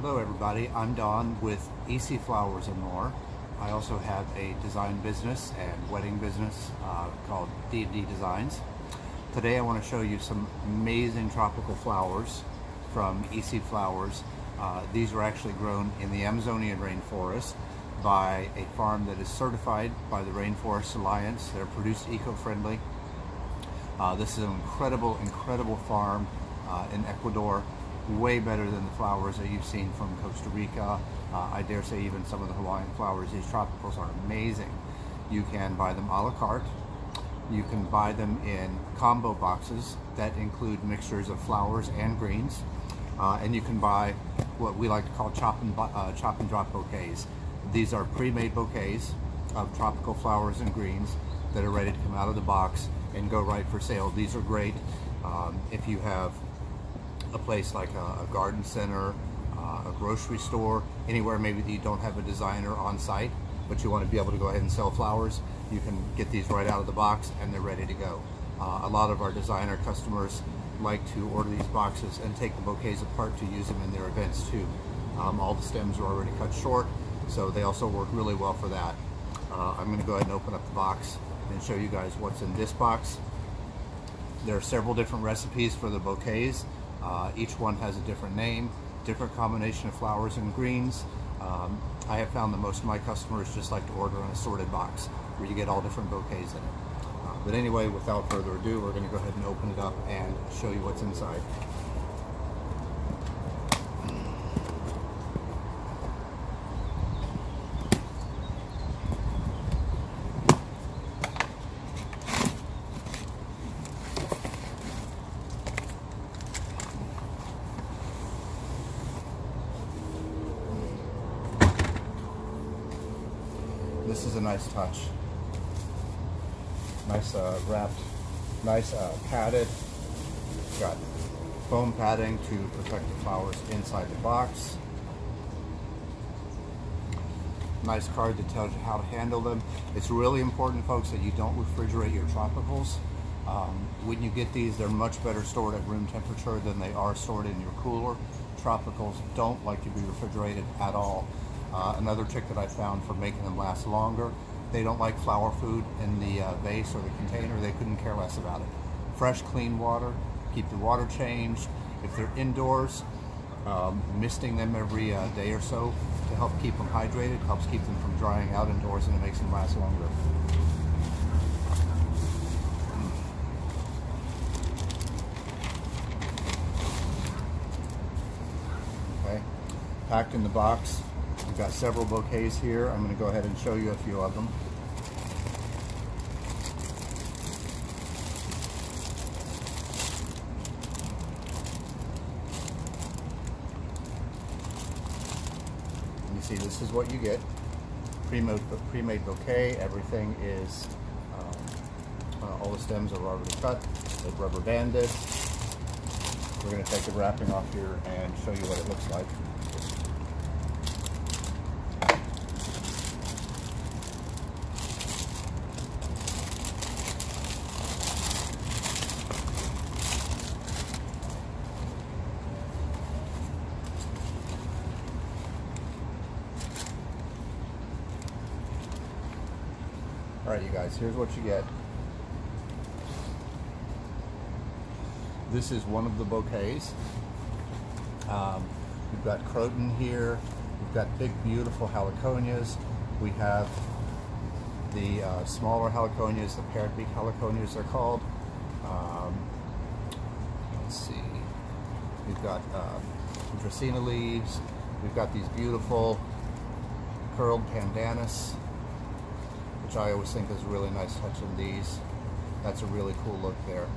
Hello everybody, I'm Don with EC Flowers and More. I also have a design business and wedding business called D&D Designs. Today I want to show you some amazing tropical flowers from EC Flowers. These are actually grown in the Amazonian rainforest by a farm that is certified by the Rainforest Alliance. They're produced eco-friendly. This is an incredible farm in Ecuador. Way better than the flowers that you've seen from Costa Rica. I dare say even some of the Hawaiian flowers. These tropicals are amazing. You can buy them a la carte. You can buy them in combo boxes that include mixtures of flowers and greens. And you can buy what we like to call chop and drop bouquets. These are pre-made bouquets of tropical flowers and greens that are ready to come out of the box and go right for sale. These are great if you have a place like a garden center, a grocery store, anywhere maybe that you don't have a designer on site, but you want to be able to go ahead and sell flowers. You can get these right out of the box and they're ready to go. A lot of our designer customers like to order these boxes and take the bouquets apart to use them in their events too. All the stems are already cut short, so they also work really well for that. I'm going to go ahead and open up the box and show you guys what's in this box. There are several different recipes for the bouquets. Each one has a different name, different combination of flowers and greens. I have found that most of my customers just like to order an assorted box where you get all different bouquets in it. But anyway, without further ado, we're going to go ahead and open it up and show you what's inside. This is a nice touch. Nice wrapped, nice padded. Got foam padding to protect the flowers inside the box. Nice card that tells you how to handle them. It's really important, folks, that you don't refrigerate your tropicals. When you get these, they're much better stored at room temperature than they are stored in your cooler. Tropicals don't like to be refrigerated at all. Another trick that I found for making them last longer, they don't like flower food in the vase or the container. They couldn't care less about it. Fresh, clean water, keep the water changed. If they're indoors, misting them every day or so to help keep them hydrated, helps keep them from drying out indoors, and it makes them last longer. Okay, packed in the box. We've got several bouquets here. I'm going to go ahead and show you a few of them. And you see, this is what you get. Pre-made bouquet. Everything is, all the stems are already cut. They're rubber banded. We're going to take the wrapping off here and show you what it looks like. Alright, you guys, here's what you get. This is one of the bouquets. We've got croton here. We've got big, beautiful heliconias. We have the smaller heliconias, the parrot beak heliconias they're called. Let's see. We've got Dracaena leaves. We've got these beautiful curled pandanus, which I always think is a really nice touch in these. That's a really cool look there.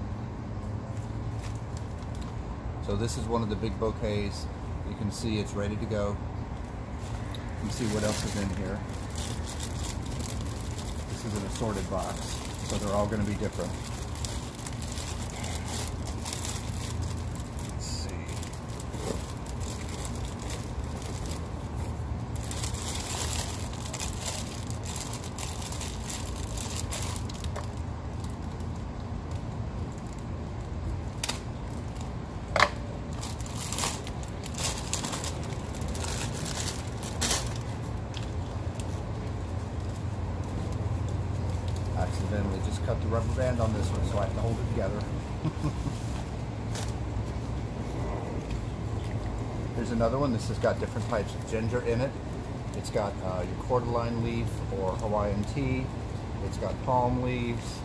So this is one of the big bouquets. You can see it's ready to go. You can see what else is in here. This is an assorted box, so they're all going to be different. Let's see. accidentally just cut the rubber band on this one, so I have to hold it together. Here's another one. This has got different types of ginger in it. It's got your cordyline leaf or Hawaiian tea. It's got palm leaves,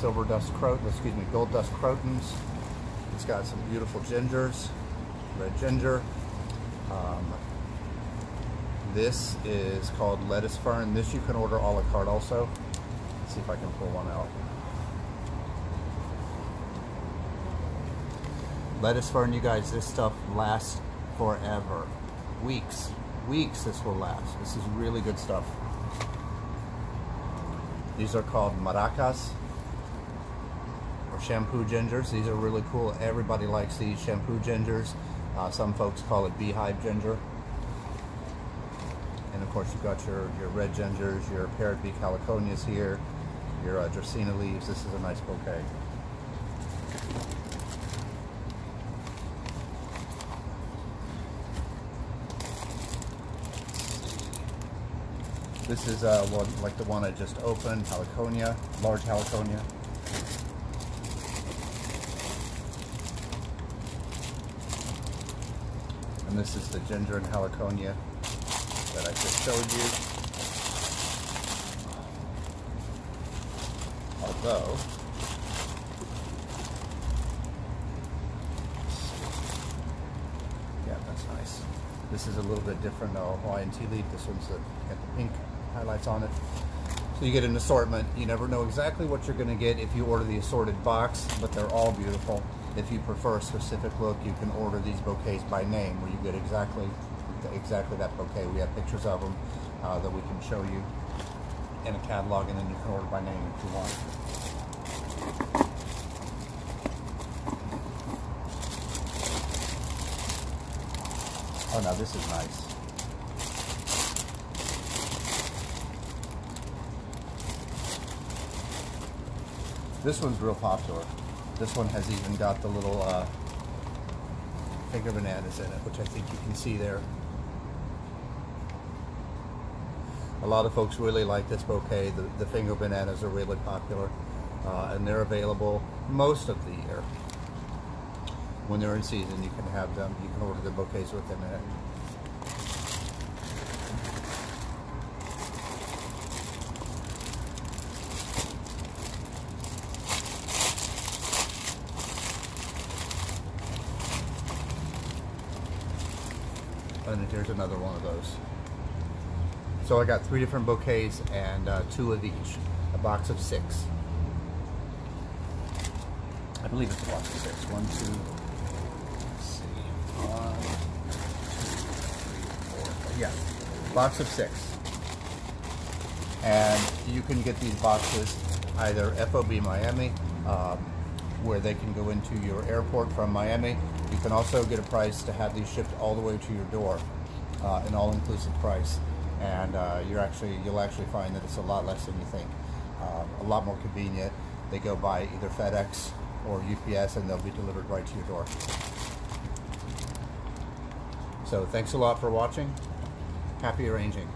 gold dust crotons. It's got some beautiful gingers, red ginger. This is called lettuce fern. This you can order a la carte also. Let's see if I can pull one out. Lettuce fern, you guys, this stuff lasts forever. Weeks this will last. This is really good stuff. These are called maracas or shampoo gingers. These are really cool. Everybody likes these shampoo gingers. Some folks call it beehive ginger. And of course you've got your red gingers, your parrotbeak heliconias here, your dracaena leaves. This is a nice bouquet. This is one like the one I just opened, heliconia, large heliconia. And this is the ginger and heliconia that I just showed you. Although, yeah, that's nice. This is a little bit different Hawaiian tea leaf. This one's got the pink highlights on it. So you get an assortment. You never know exactly what you're going to get if you order the assorted box, but they're all beautiful. If you prefer a specific look, you can order these bouquets by name, where you get exactly that bouquet. We have pictures of them that we can show you in a catalog, and then you can order by name if you want. Oh, now this is nice. This one's real popular. This one has even got the little finger bananas in it, which I think you can see there. A lot of folks really like this bouquet. The finger bananas are really popular, and they're available most of the year. When they're in season, you can have them. You can order the bouquets with them in it. And here's another one of those. So I got 3 different bouquets and 2 of each. A box of 6. I believe it's a box of 6. 1, 2, let's see. 1, 2, 3, 4. Yeah, box of 6. And you can get these boxes either FOB Miami, where they can go into your airport from Miami. You can also get a price to have these shipped all the way to your door, an all-inclusive price, and you'll actually find that it's a lot less than you think, a lot more convenient. They go by either FedEx or UPS, and they'll be delivered right to your door. So thanks a lot for watching. Happy arranging.